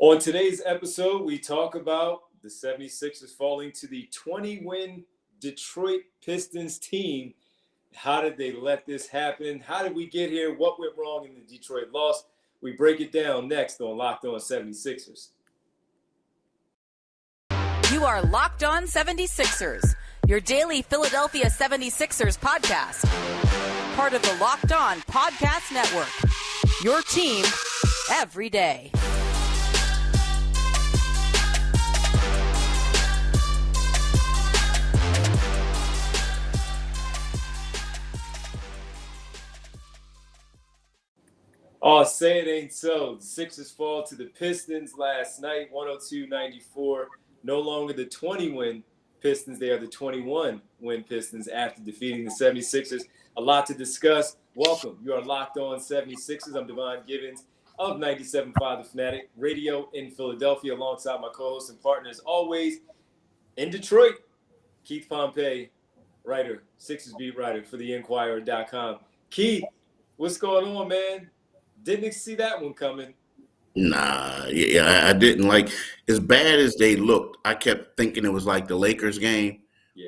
On today's episode, we talk about the 76ers falling to the 20-win Detroit Pistons team. How did they let this happen? How did we get here? What went wrong in the Detroit loss? We break it down next on Locked On 76ers. You are Locked On 76ers, your daily Philadelphia 76ers podcast. Part of the Locked On Podcast Network, your team every day. Oh, say it ain't so. The Sixers fall to the Pistons last night, 102-94. No longer the 20-win Pistons. They are the 21-win Pistons after defeating the 76ers. A lot to discuss. Welcome. You are Locked On 76ers. I'm Devon Givens of 97.5 The Fanatic Radio in Philadelphia, alongside my co-host and partner, as always, in Detroit, Keith Pompey, writer, Sixers beat writer for theinquirer.com. Keith, what's going on, man? Didn't see that one coming. Nah, I didn't. Like, as bad as they looked, I kept thinking it was like the Lakers game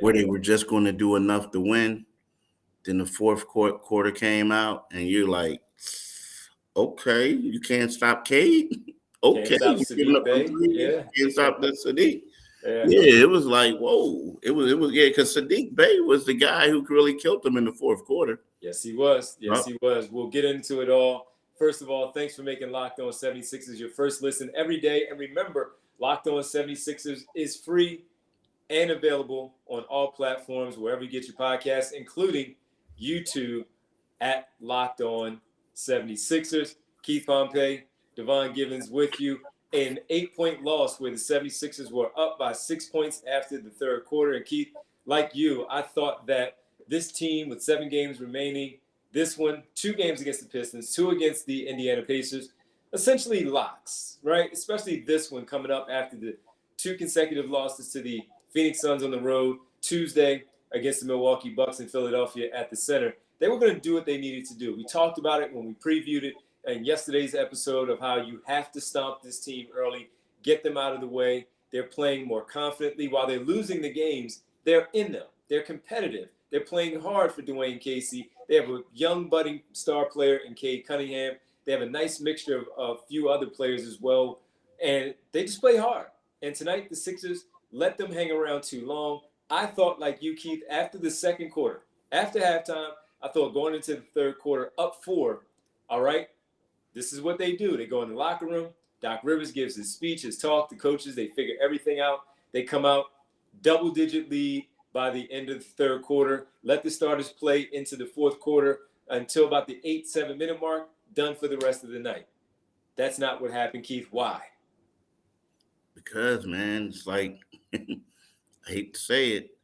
where they were just going to do enough to win. Then the fourth quarter came out, and you're like, okay, you can't stop Cade? Okay. Can't stop Sadiq Bey. Yeah. Can't stop the Sadiq. Yeah, it was like, whoa. It was, because Sadiq Bey was the guy who really killed them in the fourth quarter. Yes, he was. He was. We'll get into it all. First of all, thanks for making Locked On 76ers your first listen every day. And remember, Locked On 76ers is free and available on all platforms, wherever you get your podcasts, including YouTube at Locked On 76ers. Keith Pompey, Devon Givens with you. An 8-point loss where the 76ers were up by 6 points after the third quarter. And Keith, like you, I thought that this team with 7 games remaining, this one, 2 games against the Pistons, 2 against the Indiana Pacers, essentially locks, right? Especially this one coming up after the 2 consecutive losses to the Phoenix Suns on the road, Tuesday against the Milwaukee Bucks in Philadelphia at the Center. They were going to do what they needed to do. We talked about it when we previewed it in yesterday's episode of how you have to stomp this team early, get them out of the way. They're playing more confidently. While they're losing the games, they're in them. They're competitive. They're playing hard for Dwayne Casey. They have a young budding star player in Cade Cunningham. They have a nice mixture of a few other players as well. And they just play hard. And tonight, the Sixers let them hang around too long. I thought, like you, Keith, after the second quarter, after halftime, I thought going into the third quarter, up 4, all right, this is what they do. They go in the locker room. Doc Rivers gives his speech, his talk. The coaches, they figure everything out. They come out, double-digit lead by the end of the third quarter, let the starters play into the fourth quarter until about the 8-7 minute mark, done for the rest of the night. That's not what happened, Keith. Why? Because, man, it's like, I hate to say it,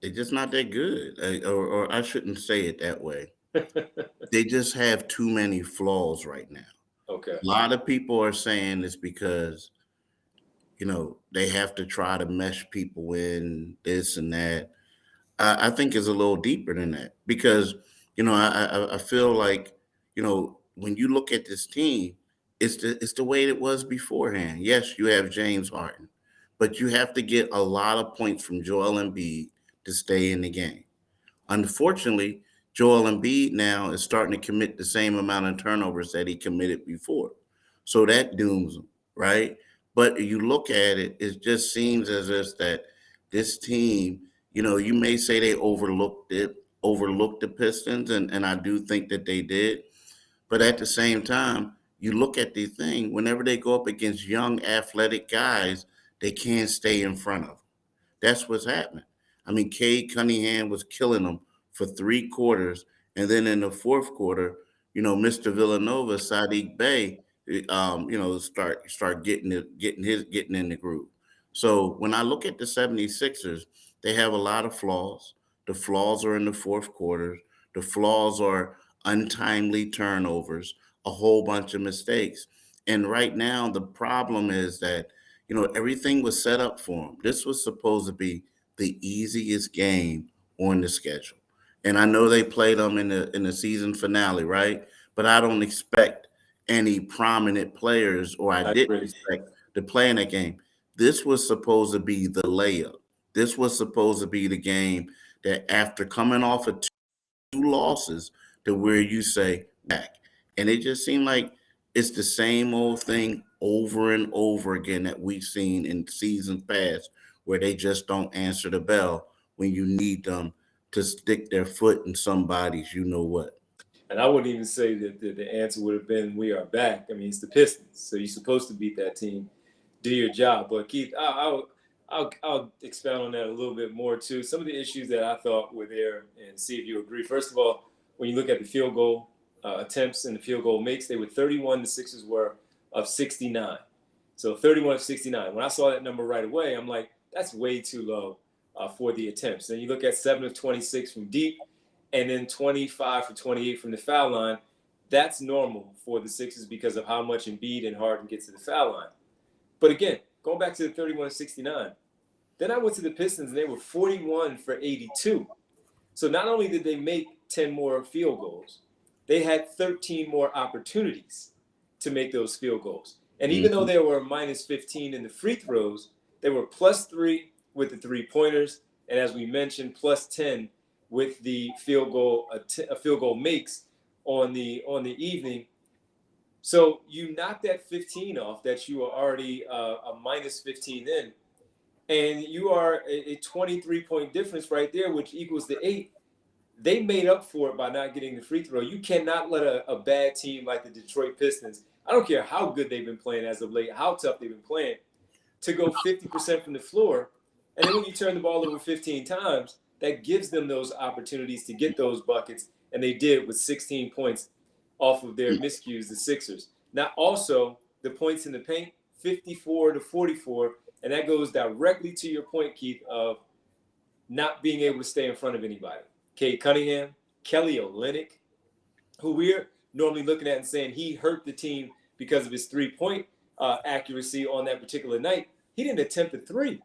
they're just not that good. Or I shouldn't say it that way. They just have too many flaws right now. Okay. A lot of people are saying it's because, they have to try to mesh people in, this and that. I think it's a little deeper than that because, I feel like, when you look at this team, it's the way it was beforehand. Yes, you have James Harden, but you have to get a lot of points from Joel Embiid to stay in the game. Unfortunately, Joel Embiid now is starting to commit the same amount of turnovers that he committed before. So that dooms him, right? But you look at it, it just seems as if that this team, you may say they overlooked the Pistons, and I do think that they did. But at the same time, you look at the thing, whenever they go up against young, athletic guys, they can't stay in front of them. That's what's happening. I mean, Cade Cunningham was killing them for 3 quarters. And then in the fourth quarter, Mr. Villanova, Sadiq Bey, start getting in the groove. So when I look at the 76ers, they have a lot of flaws. The flaws are in the fourth quarter. The flaws are untimely turnovers, a whole bunch of mistakes. And right now, the problem is that, everything was set up for them. This was supposed to be the easiest game on the schedule. And I know they played them in the season finale, right? But I don't expect any prominent players, or I I didn't agree. expect to play in that game. This was supposed to be the layup. This was supposed to be the game that after coming off of two losses to where you say back. And it just seemed like it's the same old thing over and over again that we've seen in seasons past where they just don't answer the bell when you need them to stick their foot in somebody's you know what. And I wouldn't even say that the answer would have been we are back. I mean, it's the Pistons, so you're supposed to beat that team. Do your job. But Keith, I'll expound on that a little bit more too. Some of the issues that I thought were there, and see if you agree. First of all, when you look at the field goal attempts and the field goal makes, they were 31. The Sixers were of 69. So 31 of 69. When I saw that number right away, I'm like, that's way too low for the attempts. Then you look at 7 of 26 from deep, and then 25 for 28 from the foul line. That's normal for the Sixers because of how much Embiid and Harden get to the foul line. But again, going back to the 31 of 69, then I went to the Pistons and they were 41 for 82. So not only did they make 10 more field goals, they had 13 more opportunities to make those field goals. And even though they were minus 15 in the free throws, they were plus 3 with the three-pointers, and as we mentioned, plus 10 with the field goal makes on the evening. So you knock that 15 off that you are already a minus 15 in, and you are a 23-point difference right there, which equals the 8. They made up for it by not getting the free throw. You cannot let a bad team like the Detroit Pistons, I don't care how good they've been playing as of late, how tough they've been playing, to go 50% from the floor. And then when you turn the ball over 15 times, that gives them those opportunities to get those buckets. And they did with 16 points off of their miscues, the Sixers. Now, also, the points in the paint, 54 to 44. And that goes directly to your point, Keith, of not being able to stay in front of anybody. Cade Cunningham, Kelly Olynyk, who we're normally looking at and saying he hurt the team because of his three-point accuracy on that particular night. He didn't attempt a three.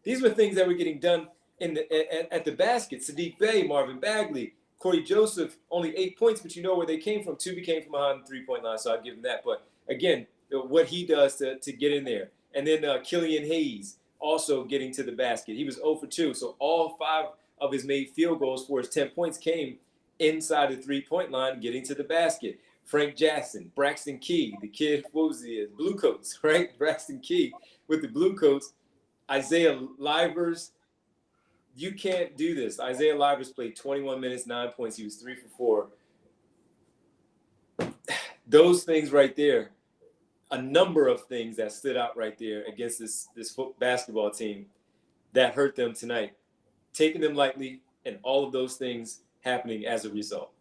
These were things that were getting done at the basket. Sadiq Bey, Marvin Bagley, Corey Joseph, only 8 points, but you know where they came from. 2 came from behind the three-point line, so I'd give him that. But, again, what he does to get in there. And then Killian Hayes also getting to the basket. He was 0 for 2, so all 5 of his made field goals for his 10 points came inside the three-point line, getting to the basket. Frank Jackson, Braxton Key, the kid, what was he? Blue Coats, right? Braxton Key with the Blue Coats. Isaiah Livers, you can't do this. Isaiah Livers played 21 minutes, 9 points. He was 3 for 4. Those things right there, a number of things that stood out right there against this basketball team that hurt them tonight. Taking them lightly, and all of those things happening as a result.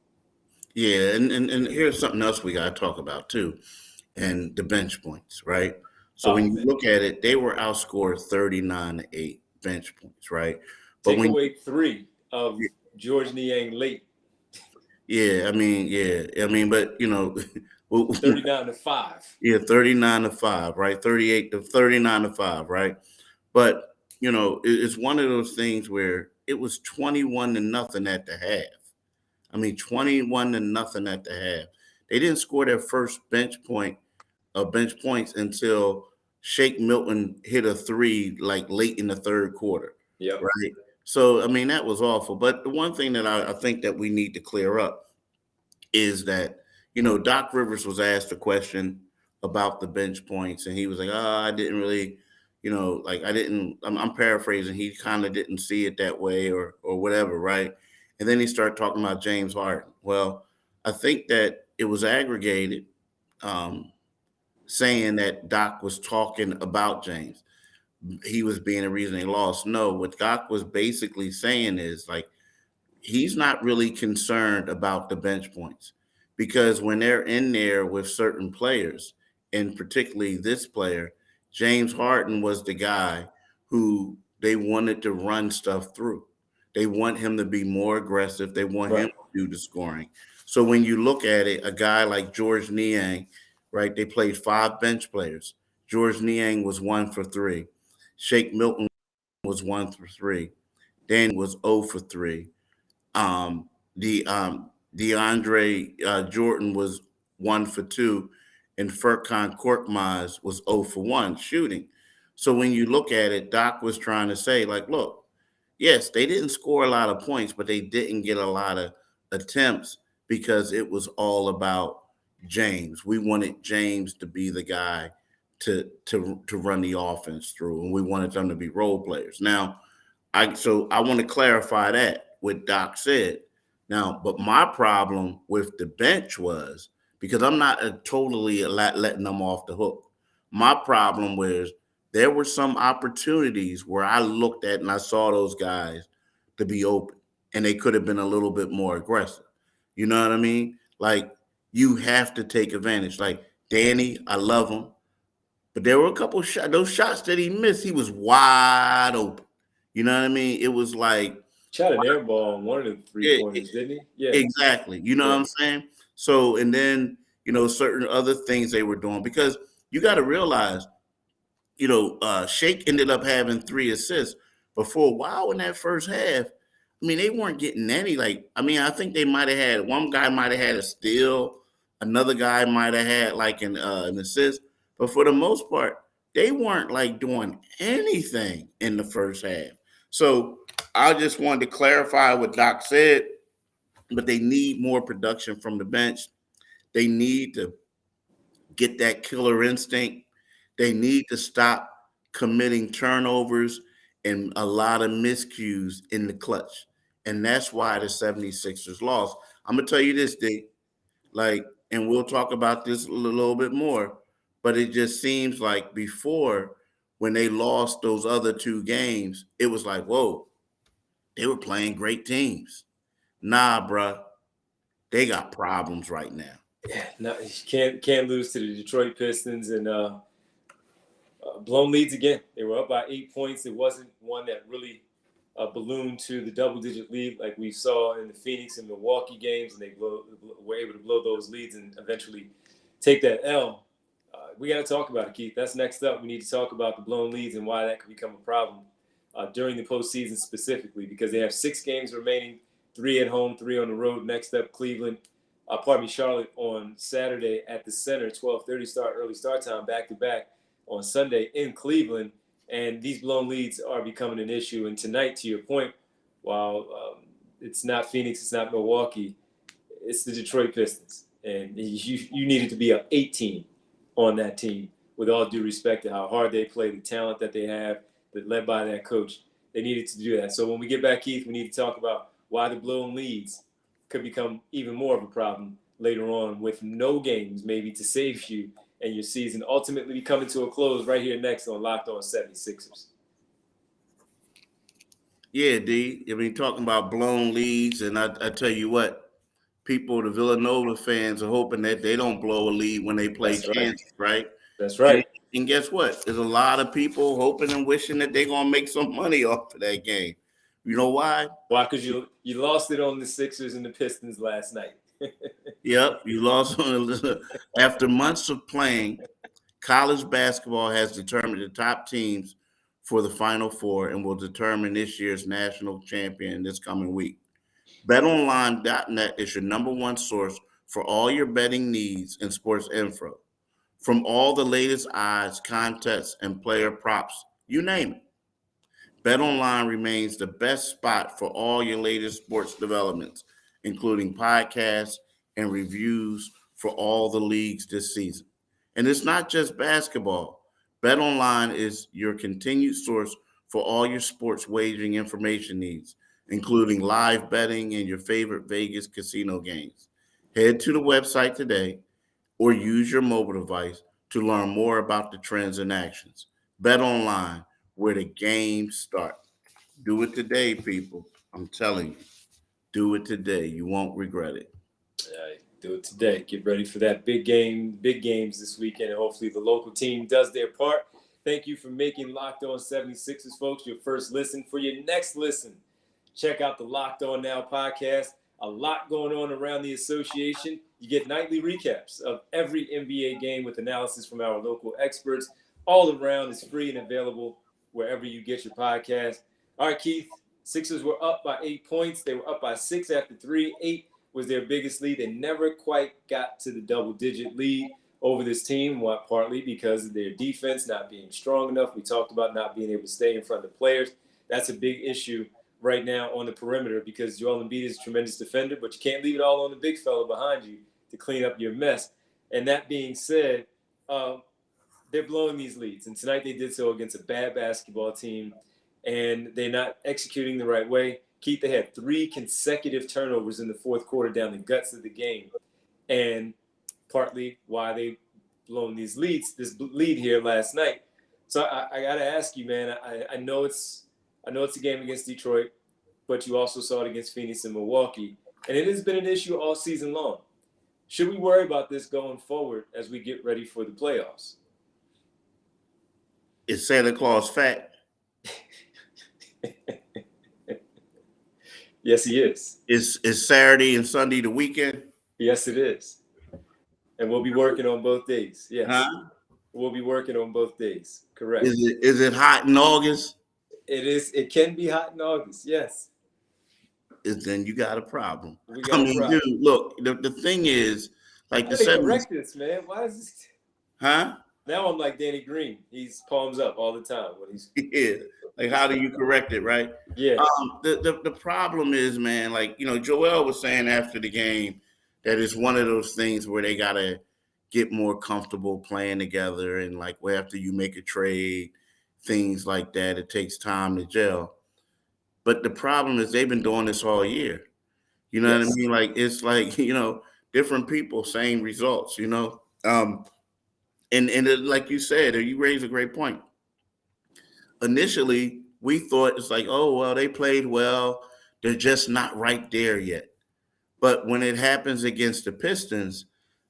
Yeah, and here's something else we got to talk about too, and the bench points, right? So when you look at it, they were outscored 39-8 bench points, right? But take away 3 of George Niang late. Yeah, I mean, but you know, 39-5. Yeah, 39-5, right? 38 to 39-5, right? But you know, it's one of those things where it was 21-0 at the half. I mean, 21-0 at the half. They didn't score their first bench points until Shake Milton hit a 3 like late in the third quarter. Yep. Right. So I mean, that was awful. But the one thing that I think that we need to clear up is that, you know, Doc Rivers was asked a question about the bench points, and he was like, I didn't really, you know, like I'm paraphrasing. He kind of didn't see it that way or whatever, right? And then he started talking about James Harden. Well, I think that it was aggregated, saying that Doc was talking about James. He was being the reason they lost. No, what Doc was basically saying is like, he's not really concerned about the bench points, because when they're in there with certain players, and particularly this player, James Harden was the guy who they wanted to run stuff through. They want him to be more aggressive. They want him to do the scoring. So when you look at it, a guy like George Niang, right? They played 5 bench players. George Niang was 1 for 3. Shake Milton was 1 for 3. Dan was 0 for 3. DeAndre Jordan was 1 for 2, and Furkan Korkmaz was 0 for 1 shooting. So when you look at it, Doc was trying to say, like, look, yes, they didn't score a lot of points, but they didn't get a lot of attempts because it was all about James. We wanted James to be the guy to run the offense through, and we wanted them to be role players. Now, I want to clarify that what Doc said. Now, but my problem with the bench was because I'm not totally letting them off the hook. My problem was there were some opportunities where I looked at and I saw those guys to be open, and they could have been a little bit more aggressive. You know what I mean? Like, you have to take advantage. Like Danny, I love him, but there were a couple of shots. Those shots that he missed, he was wide open. You know what I mean? It was like shot an air ball on one of the 3-pointers, didn't he? Yeah, exactly. You know what I'm saying? So, and then certain other things they were doing because you got to realize, Shake ended up having 3 assists, but for a while in that first half, I mean, they weren't getting any. I think they might have had one guy might have had a steal, another guy might have had like an assist, but for the most part, they weren't like doing anything in the first half. So I just wanted to clarify what Doc said, but they need more production from the bench. They need to get that killer instinct. They need to stop committing turnovers and a lot of miscues in the clutch. And that's why the 76ers lost. I'm going to tell you this, Dick, and we'll talk about this a little bit more, but it just seems like before, when they lost those other 2 games, it was like, whoa, they were playing great teams. Nah, bruh, they got problems right now. Yeah, no, you can't lose to the Detroit Pistons and blown leads again. They were up by 8 points. It wasn't one that really ballooned to the double-digit lead like we saw in the Phoenix and Milwaukee games, and they were able to blow those leads and eventually take that L. We got to talk about it, Keith. That's next up. We need to talk about the blown leads and why that could become a problem during the postseason specifically, because they have 6 games remaining, 3 at home, 3 on the road. Next up, Charlotte on Saturday at the Center, 12:30 early start time, back-to-back on Sunday in Cleveland. And these blown leads are becoming an issue. And tonight, to your point, while it's not Phoenix, it's not Milwaukee, it's the Detroit Pistons. And you needed to be up 18 on that team, with all due respect to how hard they play, the talent that they have, led by that coach. They needed to do that. So when we get back, Keith, we need to talk about why the blown leads could become even more of a problem later on, with no games maybe to save you and your season ultimately coming to a close right here next on Locked On 76ers. Yeah, D. I mean, talking about blown leads, and I tell you what, the Villanova fans are hoping that they don't blow a lead when they play Kansas, right? That's right. And guess what? There's a lot of people hoping and wishing that they're going to make some money off of that game. You know why? Why? Because you lost it on the Sixers and the Pistons last night. Yep, you lost after months of playing. College basketball has determined the top teams for the Final Four and will determine this year's national champion this coming week. BetOnline.net is your number one source for all your betting needs and sports info. From all the latest odds, contests, and player props, you name it. BetOnline remains the best spot for all your latest sports developments, including podcasts and reviews for all the leagues this season. And it's not just basketball. BetOnline is your continued source for all your sports wagering information needs, including live betting and your favorite Vegas casino games. Head to the website today or use your mobile device to learn more about the trends and actions. BetOnline, where the games start. Do it today, people. I'm telling you. Do it today. You won't regret it. Do it today. Get ready for that big games this weekend, and hopefully the local team does their part. Thank you for making Locked On 76ers, folks, your first listen. For your next listen, check out the Locked On Now podcast. A lot going on around the association. You get nightly recaps of every NBA game with analysis from our local experts. All around. It's free and available wherever you get your podcast. All right, Keith, Sixers were up by 8 points. They were up by 6 after 3. 8 was their biggest lead. They never quite got to the double-digit lead over this team, partly because of their defense not being strong enough. We talked about not being able to stay in front of the players. That's a big issue right now on the perimeter because Joel Embiid is a tremendous defender, but you can't leave it all on the big fella behind you to clean up your mess. And that being said, they're blowing these leads. And tonight they did so against a bad basketball team, and they're not executing the right way. Keith, they had 3 consecutive turnovers in the fourth quarter down the guts of the game. And partly why they blown this lead here last night. So I got to ask you, man, I know it's a game against Detroit, but you also saw it against Phoenix and Milwaukee. And it has been an issue all season long. Should we worry about this going forward as we get ready for the playoffs? Is Santa Claus fat? Yes, he is. Is Saturday and Sunday the weekend? Yes, it is. And we'll be working on both days. Yes. Huh? We'll be working on both days. Correct. Is it hot in August? It is. It can be hot in August. Yes. Then you got a problem. We got a problem. Dude, look, the thing is, like the 70s. Correct this, man. Why is this? Huh? Now I'm like Danny Green. He's palms up all the time when he's. Yeah. Like, how do you correct it, right? Yeah. The problem is, man, like, Joel was saying after the game that it's one of those things where they got to get more comfortable playing together. And, like, after you make a trade, things like that, it takes time to gel. But the problem is they've been doing this all year. You know what I mean? Like, it's like, different people, same results, And like you said, you raised a great point. Initially, we thought it's like, oh, well, they played well. They're just not right there yet. But when it happens against the Pistons,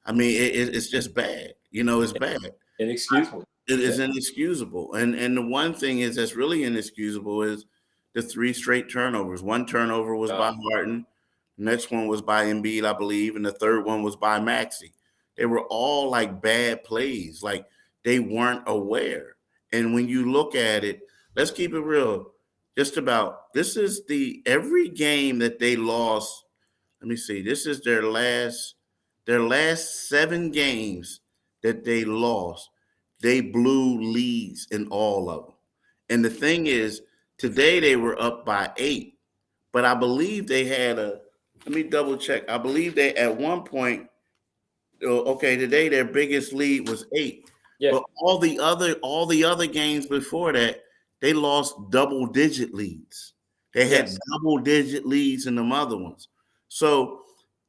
I mean, it's just bad. It's bad. Inexcusable. It is inexcusable. And the one thing that's really inexcusable is the 3 straight turnovers. One turnover was by Harden. The next one was by Embiid, I believe. And the third one was by Maxey. They were all like bad plays. Like they weren't aware. And when you look at it, let's keep it real. Just about this is every game that they lost. Let me see. This is their last 7 games that they lost. They blew leads in all of them. And the thing is, today they were up by 8, but I believe they had let me double check. I believe they at one point, today their biggest lead was 8. Yeah. But all the other games before that, they lost double-digit leads. They had double-digit leads in them other ones. So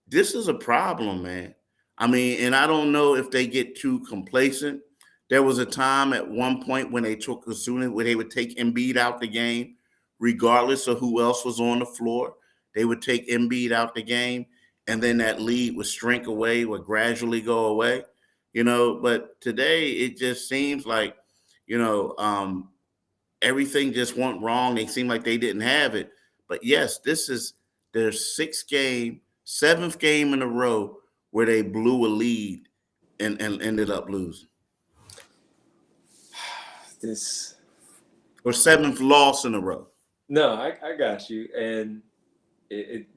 this is a problem, man. I mean, and I don't know if they get too complacent. There was a time at one point when they took where they would take Embiid out the game, regardless of who else was on the floor. They would take Embiid out the game, and then that lead would shrink away, would gradually go away. But today it just seems like, everything just went wrong. They seem like they didn't have it. But yes, this is their 7th game in a row where they blew a lead and ended up losing. Or 7th loss in a row. No, I got you. And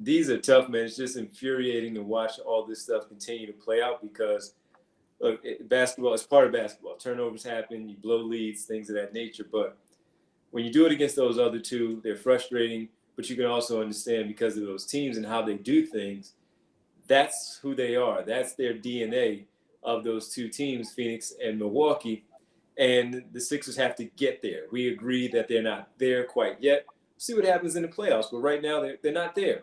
these are tough, man. It's just infuriating to watch all this stuff continue to play out because look, basketball is part of basketball. Turnovers happen, you blow leads, things of that nature. But when you do it against those other two, they're frustrating. But you can also understand because of those teams and how they do things, that's who they are. That's their DNA of those 2 teams, Phoenix and Milwaukee. And the Sixers have to get there. We agree that they're not there quite yet. We'll see what happens in the playoffs. But right now, they're not there.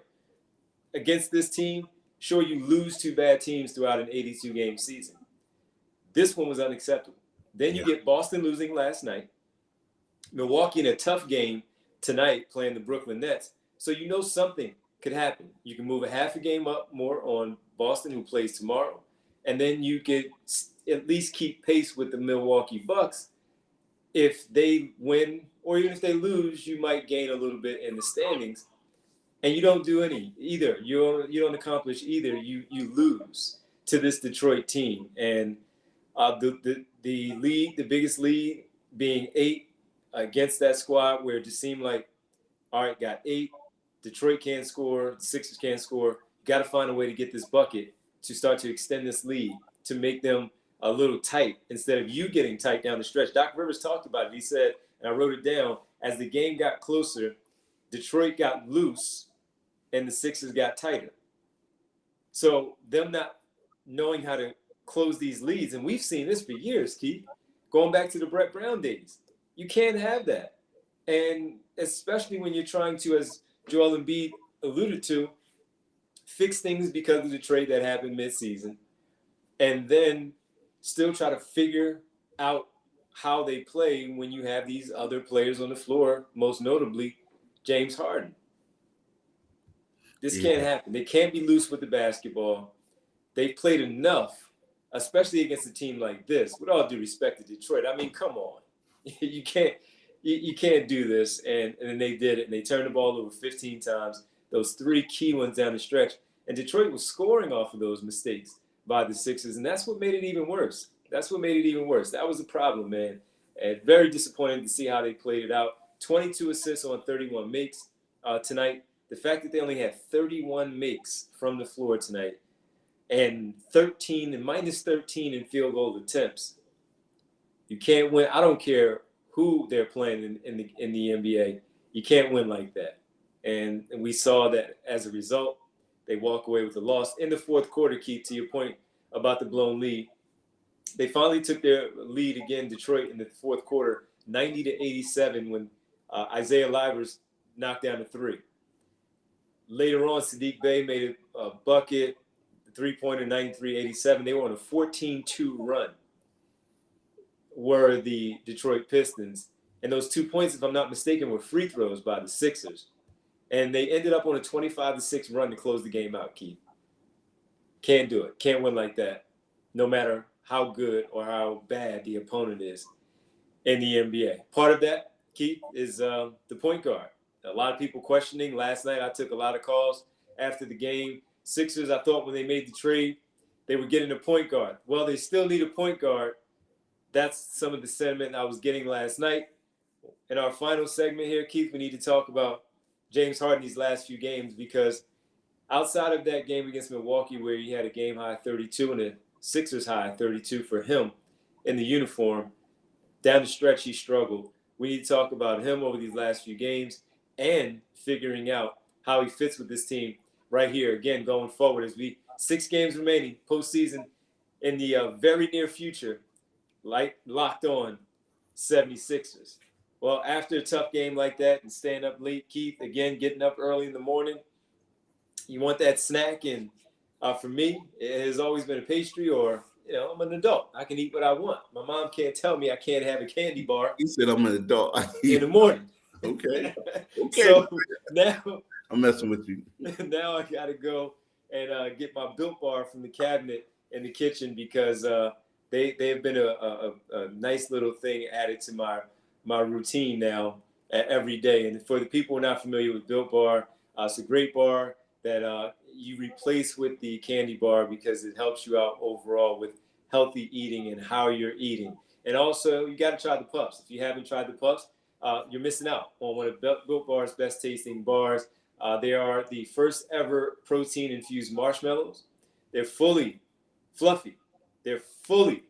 Against this team, sure, you lose 2 bad teams throughout an 82-game season. This one was unacceptable. Then you get Boston losing last night. Milwaukee in a tough game tonight playing the Brooklyn Nets. So something could happen. You can move a half a game up more on Boston, who plays tomorrow. And then you could at least keep pace with the Milwaukee Bucks. If they win, or even if they lose, you might gain a little bit in the standings. And you don't do either. You don't accomplish either. You lose to this Detroit team. And the lead, the biggest lead being 8 against that squad, where it just seemed like, all right, got 8. Detroit can't score. The Sixers can't score. Got to find a way to get this bucket to start to extend this lead, to make them a little tight instead of you getting tight down the stretch. Doc Rivers talked about it. He said, and I wrote it down, as the game got closer, Detroit got loose and the Sixers got tighter. So them not knowing how to close these leads, and we've seen this for years, Keith, going back to the Brett Brown days. You can't have that. And especially when you're trying to, as Joel Embiid alluded to, fix things because of the trade that happened midseason, and then still try to figure out how they play when you have these other players on the floor, most notably James Harden. This can't happen. They can't be loose with the basketball. They've played enough, especially against a team like this, with all due respect to Detroit. I mean, come on. You can't do this. And then they did it, and they turned the ball over 15 times, those 3 key ones down the stretch. And Detroit was scoring off of those mistakes by the Sixers, and that's what made it even worse. That was the problem, man. And very disappointing to see how they played it out. 22 assists on 31 makes tonight. The fact that they only had 31 makes from the floor tonight and minus 13 in field goal attempts. You can't win. I don't care who they're playing in the NBA. You can't win like that. And we saw that as a result, they walk away with a loss. In the fourth quarter, Keith, to your point about the blown lead, they finally took their lead again, Detroit, in the fourth quarter, 90-87, when Isaiah Livers knocked down a 3. Later on, Sadiq Bey made a bucket, the three-pointer, 93-87. They were on a 14-2 run, were the Detroit Pistons. And those 2 points, if I'm not mistaken, were free throws by the Sixers. And they ended up on a 25-6 run to close the game out, Keith. Can't do it. Can't win like that, no matter how good or how bad the opponent is in the NBA. Part of that, Keith, is the point guard. A lot of people questioning. Last night, I took a lot of calls after the game. Sixers, I thought when they made the trade, they were getting a point guard. Well, they still need a point guard. That's some of the sentiment I was getting last night. In our final segment here, Keith, we need to talk about James Harden these last few games, because outside of that game against Milwaukee where he had a game-high 32 and a Sixers-high 32 for him in the uniform, down the stretch he struggled. We need to talk about him over these last few games and figuring out how he fits with this team right here, again, going forward as 6 games remaining, postseason in the very near future, like Locked On 76ers. Well, after a tough game like that and staying up late, Keith, again, getting up early in the morning, you want that snack. And for me, it has always been a pastry, or, I'm an adult. I can eat what I want. My mom can't tell me I can't have a candy bar. You said I'm an adult. In the morning. Okay. So now I'm messing with you. Now I got to go and get my Built Bar from the cabinet in the kitchen, because they have been a nice little thing added to my routine now every day. And for the people who are not familiar with Built Bar, it's a great bar that you replace with the candy bar, because it helps you out overall with healthy eating and how you're eating. And also, you got to try the Puffs. If you haven't tried the Puffs, you're missing out on one of Built Bar's best tasting bars. They are the first ever protein-infused marshmallows. They're fully fluffy. They're fully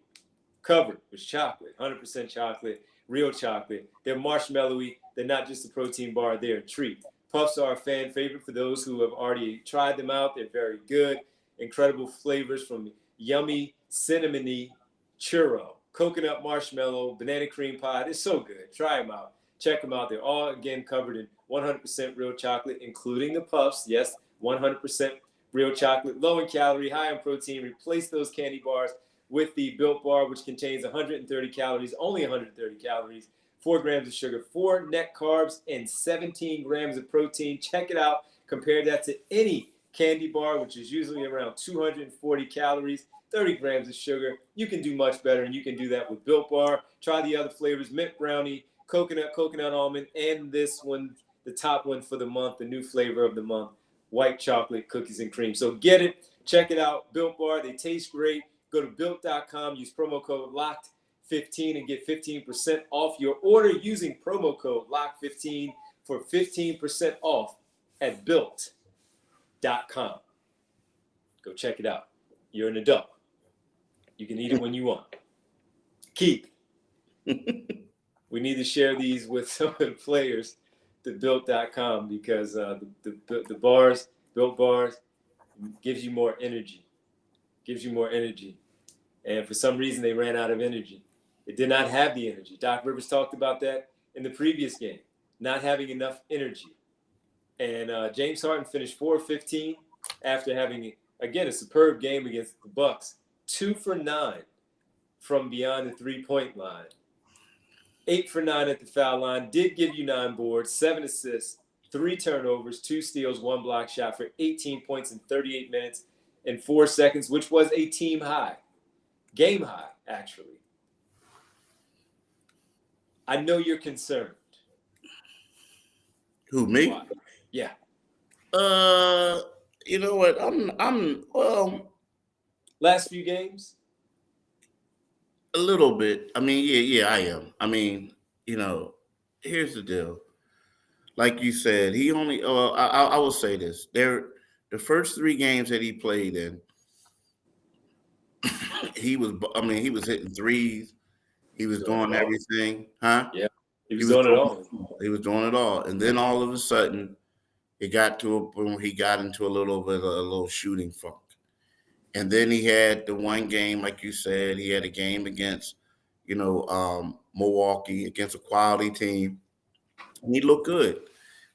covered with chocolate, 100% chocolate, real chocolate. They're marshmallowy. They're not just a protein bar. They're a treat. Puffs are a fan favorite for those who have already tried them out. They're very good. Incredible flavors, from yummy cinnamony churro, coconut marshmallow, banana cream pie. They're so good. Try them out. Check them out. They're all, again, covered in 100% real chocolate, including the Puffs. Yes, 100% real chocolate, low in calorie, high in protein. Replace those candy bars with the Built Bar, which contains 130 calories, only 130 calories, 4 grams of sugar, 4 net carbs, and 17 grams of protein. Check it out. Compare that to any candy bar, which is usually around 240 calories, 30 grams of sugar. You can do much better, and you can do that with Built Bar. Try the other flavors: mint brownie, coconut almond, and this one, the top one for the month, the new flavor of the month, white chocolate cookies and cream. So get it. Check it out. Built Bar. They taste great. Go to Built.com. Use promo code LOCKED15 and get 15% off your order using promo code LOCKED15 for 15% off at Built.com. Go check it out. You're an adult. You can eat it when you want. Keith, we need to share these with some of the players to built.com because the bars, built bars, gives you more energy. And for some reason, they ran out of energy. It did not have the energy. Doc Rivers talked about that in the previous game, not having enough energy. And James Harden finished 4 of 15 after having, again, a superb game against the Bucks. 2 for 9 from beyond the three-point line. 8 for 9 at the foul line. Did give you 9 boards, 7 assists, 3 turnovers, 2 steals, 1 block shot for 18 points in 38 minutes and 4 seconds, which was a team high. Game high, actually. I know you're concerned. Who, me? Why? Yeah. You know what? Well, last few games? A little bit. I mean, yeah, I am. I mean, here's the deal. Like you said, he only. I will say this: the first 3 games that he played in, he was. I mean, he was hitting threes. He was doing everything, huh? Yeah, he was doing it all. He was doing it all, and then all of a sudden, it got to a point where he got into a little shooting funk. And then he had the one game, like you said, he had a game against, Milwaukee, against a quality team. And he looked good.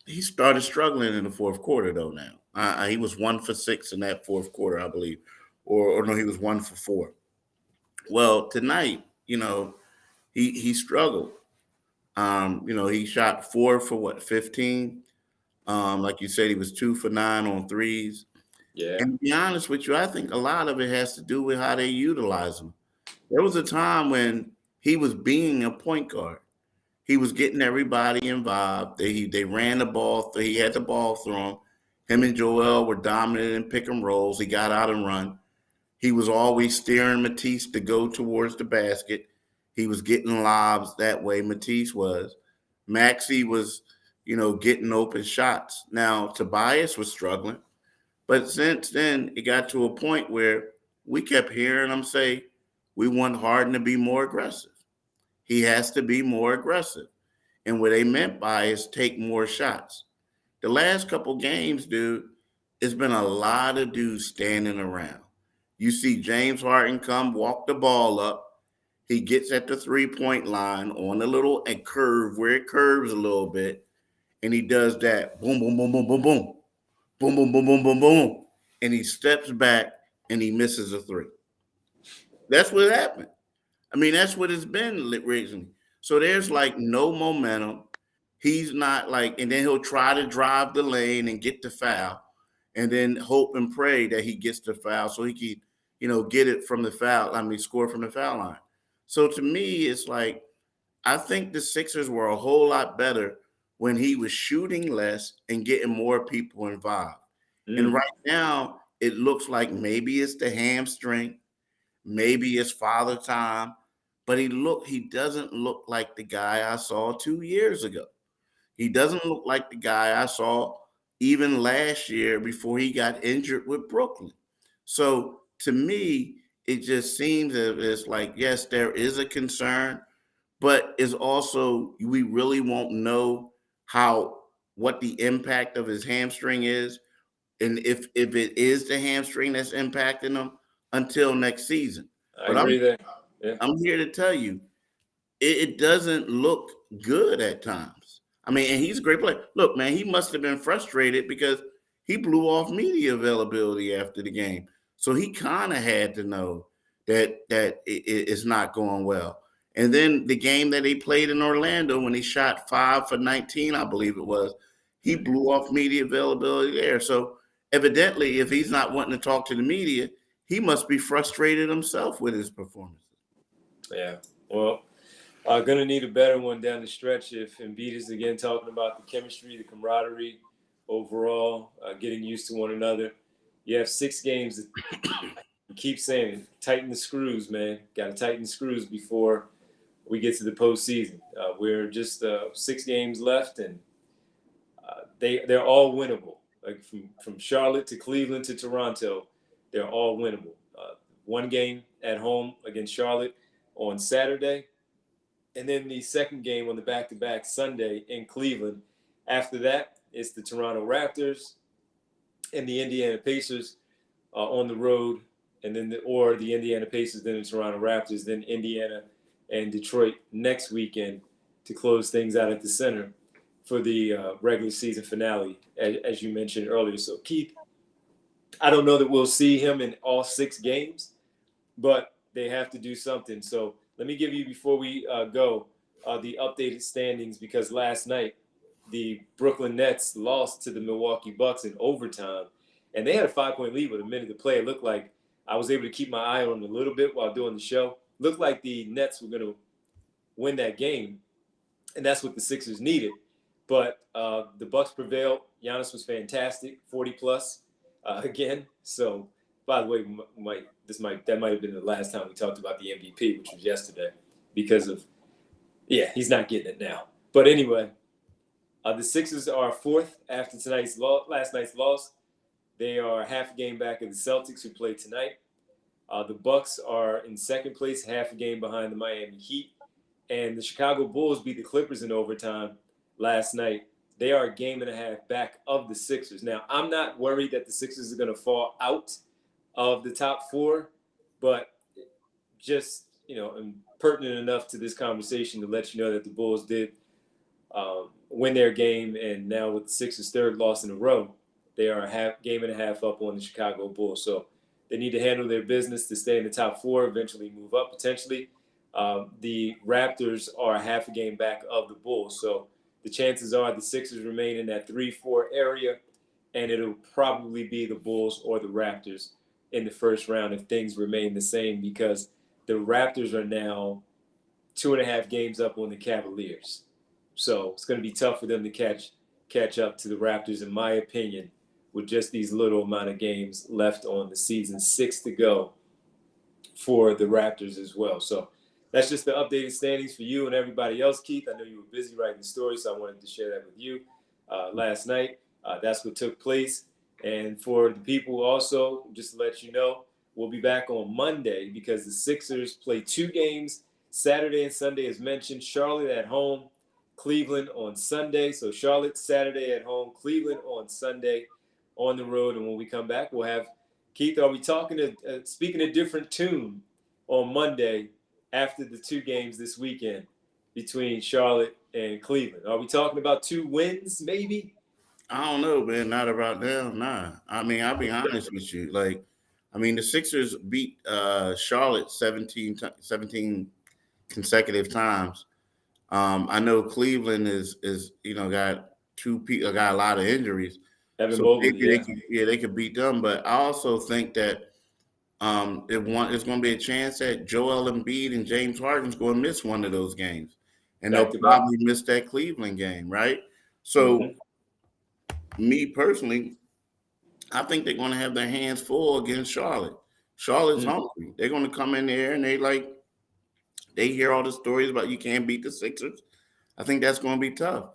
He started struggling in the fourth quarter, though, now. He was 1 for 6 in that fourth quarter, I believe. Or no, he was 1 for 4. Well, tonight, he struggled. He shot 4 for 15? Like you said, he was 2 for 9 on threes. Yeah. And to be honest with you, I think a lot of it has to do with how they utilize him. There was a time when he was being a point guard. He was getting everybody involved. They ran the ball. He had the ball thrown. Him and Joel were dominant in pick and rolls. He got out and run. He was always steering Matisse to go towards the basket. He was getting lobs that way, Matisse was. Maxey was, getting open shots. Now, Tobias was struggling. But since then, it got to a point where we kept hearing them say, we want Harden to be more aggressive. He has to be more aggressive. And what they meant by is take more shots. The last couple games, dude, it's been a lot of dudes standing around. You see James Harden come, walk the ball up. He gets at the three-point line on a little curve where it curves a little bit. And he does that. Boom, boom, boom, boom, boom, boom. Boom, boom, boom, boom, boom, boom. And he steps back and he misses a 3. That's what happened. I mean, that's what it's been recently. So there's like no momentum. He's not and then he'll try to drive the lane and get the foul and then hope and pray that he gets the foul so he can, get it from the foul. Score from the foul line. So to me, it's like, I think the Sixers were a whole lot better when he was shooting less and getting more people involved. And right now, it looks like maybe it's the hamstring, maybe it's father time, but he doesn't look like the guy I saw 2 years ago. He doesn't look like the guy I saw even last year before he got injured with Brooklyn. So to me, it just seems as it's like, yes, there is a concern, but it's also, we really won't know what the impact of his hamstring is, and if it is the hamstring that's impacting him until next season. I agree there. Yeah. I'm here to tell you, it doesn't look good at times. And he's a great player. Look, man, he must have been frustrated because he blew off media availability after the game. So he kind of had to know that it's not going well. And then the game that he played in Orlando when he shot 5 for 19, I believe it was, he blew off media availability there. So evidently, if he's not wanting to talk to the media, he must be frustrated himself with his performance. Yeah. Well, going to need a better one down the stretch if Embiid is again talking about the chemistry, the camaraderie, overall, getting used to one another. You have 6 games. You keep saying, tighten the screws, man. Got to tighten the screws before we get to the postseason. We're just 6 games left, and they're all winnable. Like from Charlotte to Cleveland to Toronto, they're all winnable. one game at home against Charlotte on Saturday, and then the second game on the back-to-back Sunday in Cleveland. After that, it's the Toronto Raptors and the Indiana Pacers on the road, and then the Indiana Pacers, then the Toronto Raptors, then Indiana and Detroit next weekend to close things out at the center for the regular season finale, as you mentioned earlier. So, Keith, I don't know that we'll see him in all 6 games, but they have to do something. So let me give you, before we go, the updated standings, because last night the Brooklyn Nets lost to the Milwaukee Bucks in overtime, and they had a 5-point lead with a minute to play. It looked like I was able to keep my eye on them a little bit while doing the show. Looked like the Nets were going to win that game, and that's what the Sixers needed. But the Bucks prevailed. Giannis was fantastic, 40-plus again. So, by the way, that might have been the last time we talked about the MVP, which was yesterday, because of, he's not getting it now. But anyway, the Sixers are 4th after last night's loss. They are half a game back of the Celtics, who play tonight. The Bucks are in 2nd place, half a game behind the Miami Heat. And the Chicago Bulls beat the Clippers in overtime last night. They are a game and a half back of the Sixers. Now, I'm not worried that the Sixers are going to fall out of the top 4, but just, I'm pertinent enough to this conversation to let you know that the Bulls did win their game, and now with the Sixers' 3rd loss in a row, they are a game and a half up on the Chicago Bulls. So they need to handle their business to stay in the top 4, eventually move up potentially. The Raptors are a half a game back of the Bulls. So the chances are the Sixers remain in that 3-4 area, and it'll probably be the Bulls or the Raptors in the first round if things remain the same, because the Raptors are now 2.5 games up on the Cavaliers. So it's going to be tough for them to catch up to the Raptors, in my opinion, with just these little amount of games left on the season, 6 to go for the Raptors as well. So that's just the updated standings for you and everybody else, Keith. I know you were busy writing the story, so I wanted to share that with you last night. That's what took place. And for the people also, just to let you know, we'll be back on Monday, because the Sixers play 2 games, Saturday and Sunday, as mentioned. Charlotte at home, Cleveland on Sunday. So Charlotte Saturday at home, Cleveland on Sunday on the road. And when we come back, we'll have, Keith, are we speaking a different tune on Monday after the 2 games this weekend between Charlotte and Cleveland? Are we talking about 2 wins, maybe? I don't know, man. Not about them. Nah. I mean, I'll be honest with you. The Sixers beat Charlotte 17 consecutive times. I know Cleveland is got 2 people, got a lot of injuries. So they could beat them. But I also think that it's going to be a chance that Joel Embiid and James Harden's going to miss one of those games, and they'll probably miss that Cleveland game, right? So, me personally, I think they're going to have their hands full against Charlotte. Charlotte's hungry. They're going to come in there and they hear all the stories about you can't beat the Sixers. I think that's going to be tough.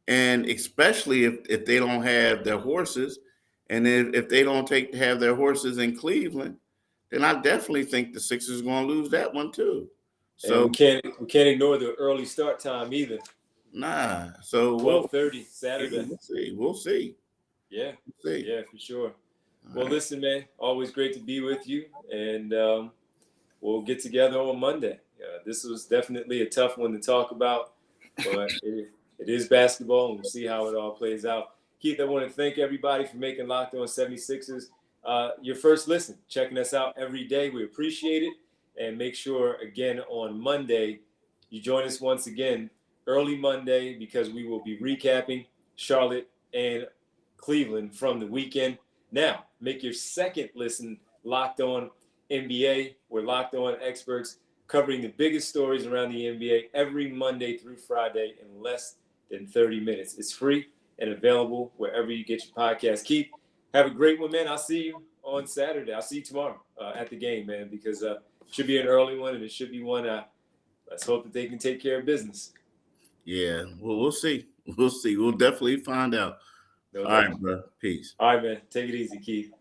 And especially if they don't have their horses, and if they don't have their horses in Cleveland, then I definitely think the Sixers are going to lose that one too. So we can't ignore the early start time either. Nah. So 12:30 Saturday. We'll see. Yeah. We'll see. Yeah, for sure. Well, listen, man, always great to be with you, and we'll get together on Monday. This was definitely a tough one to talk about, but it is basketball, and we'll see how it all plays out. Keith, I want to thank everybody for making Locked On 76ers your first listen, checking us out every day. We appreciate it, and make sure, again, on Monday, you join us once again, early Monday, because we will be recapping Charlotte and Cleveland from the weekend. Now, make your second listen Locked On NBA. We're Locked On experts covering the biggest stories around the NBA every Monday through Friday in less than 30 minutes. It's free and available wherever you get your podcast. Keith, have a great one, man. I'll see you on Saturday. I'll see you tomorrow at the game, man, because it should be an early one, and it should be one. Let's hope that they can take care of business. Yeah, well, we'll see. We'll see. We'll definitely find out. All right, bro. Peace. All right, man. Take it easy, Keith.